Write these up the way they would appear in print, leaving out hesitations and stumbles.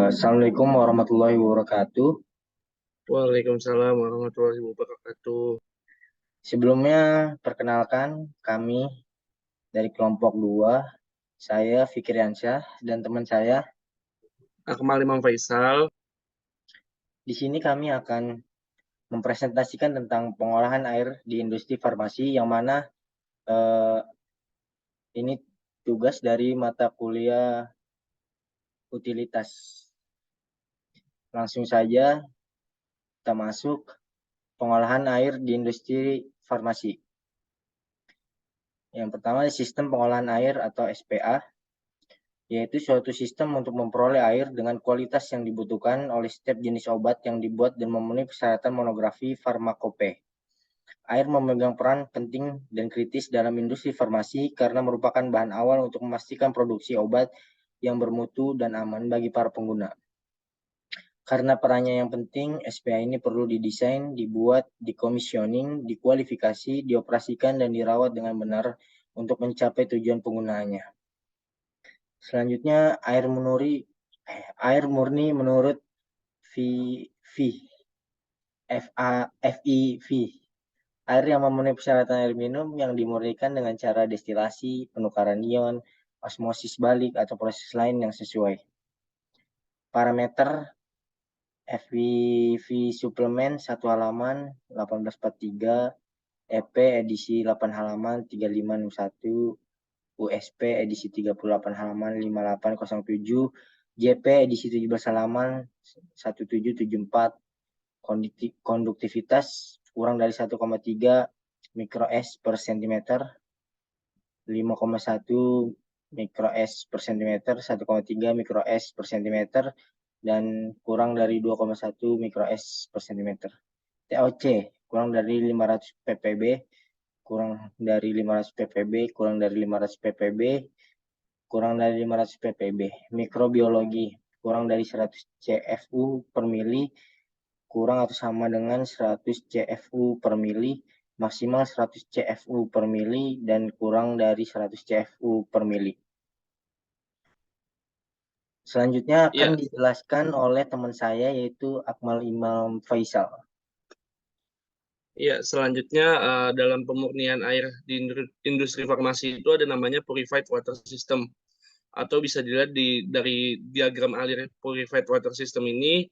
Assalamualaikum warahmatullahi wabarakatuh. Waalaikumsalam warahmatullahi wabarakatuh. Sebelumnya, perkenalkan kami dari kelompok 2, saya Fikriansyah dan teman saya. Akmal Imam Faisal. Di sini kami akan mempresentasikan tentang pengolahan air di industri farmasi yang mana ini tugas dari mata kuliah utilitas. Langsung saja kita masuk pengolahan air di industri farmasi. Yang pertama, sistem pengolahan air atau SPA, yaitu suatu sistem untuk memperoleh air dengan kualitas yang dibutuhkan oleh setiap jenis obat yang dibuat dan memenuhi persyaratan monografi farmakope. Air memegang peran penting dan kritis dalam industri farmasi karena merupakan bahan awal untuk memastikan produksi obat yang bermutu dan aman bagi para pengguna. Karena perannya yang penting, SPA ini perlu didesain, dibuat, dikomisioning, dikualifikasi, dioperasikan, dan dirawat dengan benar untuk mencapai tujuan penggunaannya. Selanjutnya, air murni menurut FIV. Air yang memenuhi persyaratan air minum yang dimurnikan dengan cara destilasi, penukaran ion, osmosis balik, atau proses lain yang sesuai. Parameter FIV suplemen 1 halaman 1843, EP edisi 8 halaman 3561, USP edisi 38 halaman 5807, JP edisi 17 halaman 1774, konduktivitas kurang dari 1,3 mikroS per cm, 5,1 mikroS per cm, 1,3 mikroS per cm, dan kurang dari 2,1 mikroS per cm. TOC kurang dari 500 ppb, kurang dari 500 ppb, kurang dari 500 ppb, kurang dari 500 ppb. Mikrobiologi kurang dari 100 CFU per mili, kurang atau sama dengan 100 CFU per mili, maksimal 100 CFU per mili, dan kurang dari 100 CFU per mili. Selanjutnya akan dijelaskan oleh teman saya, yaitu Akmal Imam Faisal. Ya, selanjutnya dalam pemurnian air di industri farmasi itu ada namanya purified water system, atau bisa dilihat dari diagram alir purified water system ini,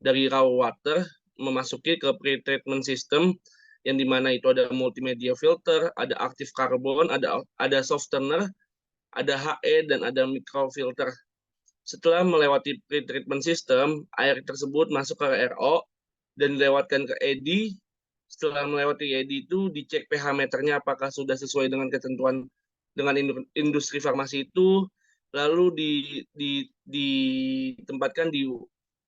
dari raw water memasuki ke pre-treatment system, yang dimana itu ada multimedia filter, ada active carbon, ada softener, ada HE, dan ada microfilter. Setelah melewati pre-treatment system, air tersebut masuk ke RO dan dilewatkan ke ED. Setelah melewati ED itu dicek pH meternya apakah sudah sesuai dengan ketentuan dengan industri farmasi itu, lalu ditempatkan di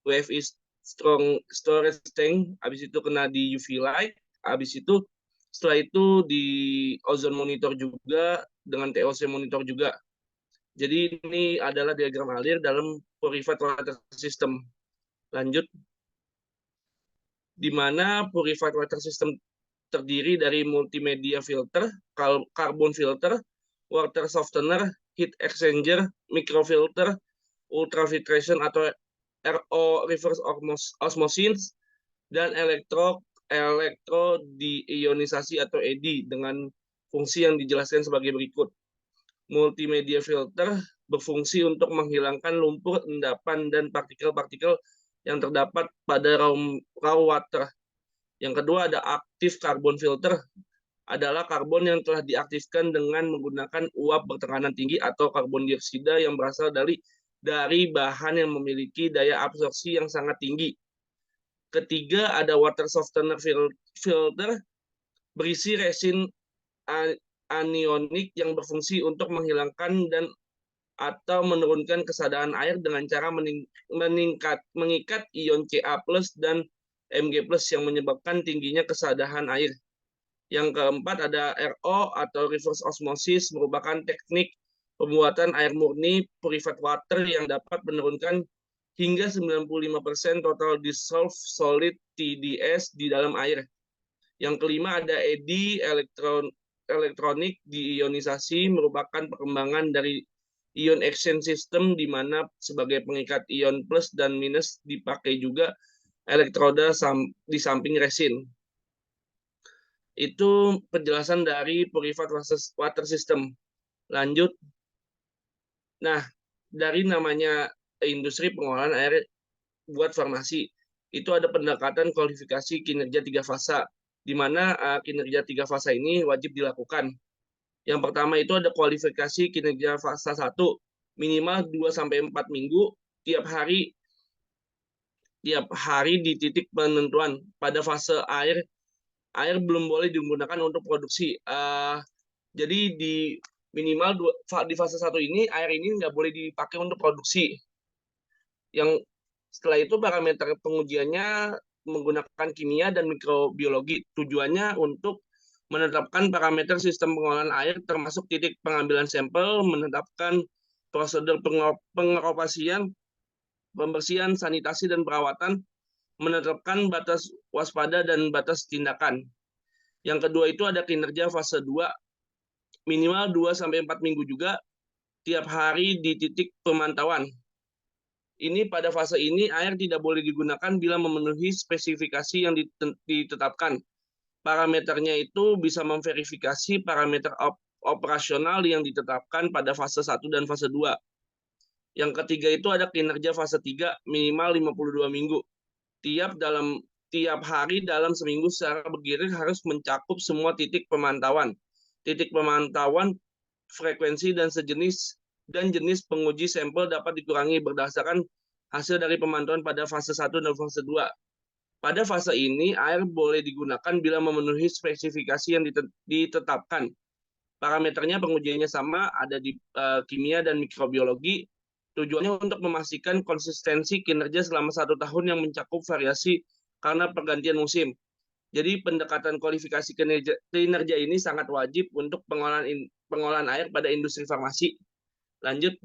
WFI strong storage tank, habis itu kena di UV light, habis itu setelah itu di ozone monitor juga, dengan TOC monitor juga. Jadi ini adalah diagram alir dalam purified water system. Lanjut, di mana purified water system terdiri dari multimedia filter, carbon filter, water softener, heat exchanger, microfilter, ultrafiltration atau RO reverse osmosis, dan elektro diionisasi atau ED dengan fungsi yang dijelaskan sebagai berikut. Multimedia filter berfungsi untuk menghilangkan lumpur, endapan, dan partikel-partikel yang terdapat pada raw water. Yang kedua ada active carbon filter, adalah karbon yang telah diaktifkan dengan menggunakan uap bertekanan tinggi atau karbon dioksida yang berasal dari bahan yang memiliki daya absorpsi yang sangat tinggi. Ketiga ada water softener filter, berisi resin anionik yang berfungsi untuk menghilangkan dan atau menurunkan kesadaran air dengan cara mengikat ion Ca+ dan Mg+ yang menyebabkan tingginya kesadaran air. Yang keempat ada RO atau reverse osmosis, merupakan teknik pembuatan air murni purified water yang dapat menurunkan hingga 95% total dissolved solid TDS di dalam air. Yang kelima ada ED, elektronik diionisasi, merupakan perkembangan dari ion exchange system, di mana sebagai pengikat ion plus dan minus dipakai juga elektroda di samping resin. Itu penjelasan dari purified water system. Lanjut. Nah, dari namanya industri pengolahan air buat farmasi, itu ada pendekatan kualifikasi kinerja 3 fase, di mana kinerja 3 fase ini wajib dilakukan. Yang pertama itu ada kualifikasi kinerja fase 1, minimal 2-4 minggu tiap hari di titik penentuan. Pada fase air belum boleh digunakan untuk produksi. Jadi di minimal di fase 1 ini, air ini nggak boleh dipakai untuk produksi. Yang setelah itu parameter pengujiannya menggunakan kimia dan mikrobiologi. Tujuannya untuk menetapkan parameter sistem pengolahan air termasuk titik pengambilan sampel, menetapkan prosedur pengoperasian, pembersihan, sanitasi, dan perawatan, menetapkan batas waspada dan batas tindakan. Yang kedua itu ada kinerja fase 2, minimal 2-4 minggu juga, tiap hari di titik pemantauan. Ini pada fase ini air tidak boleh digunakan bila memenuhi spesifikasi yang ditetapkan. Parameternya itu bisa memverifikasi parameter operasional yang ditetapkan pada fase 1 dan fase 2. Yang ketiga itu ada kinerja fase 3 minimal 52 minggu. Tiap hari dalam seminggu secara bergilir harus mencakup semua titik pemantauan. Titik pemantauan, frekuensi, dan jenis penguji sampel dapat dikurangi berdasarkan hasil dari pemantauan pada fase 1 dan fase 2. Pada fase ini, air boleh digunakan bila memenuhi spesifikasi yang ditetapkan. Parameternya pengujiannya sama, ada di kimia dan mikrobiologi. Tujuannya untuk memastikan konsistensi kinerja selama 1 tahun yang mencakup variasi karena pergantian musim. Jadi pendekatan kualifikasi kinerja ini sangat wajib untuk pengolahan air pada industri farmasi. Lanjut.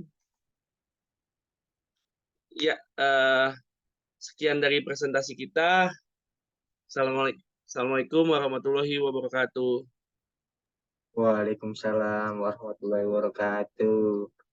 Ya, sekian dari presentasi kita. Assalamualaikum warahmatullahi wabarakatuh. Waalaikumsalam warahmatullahi wabarakatuh.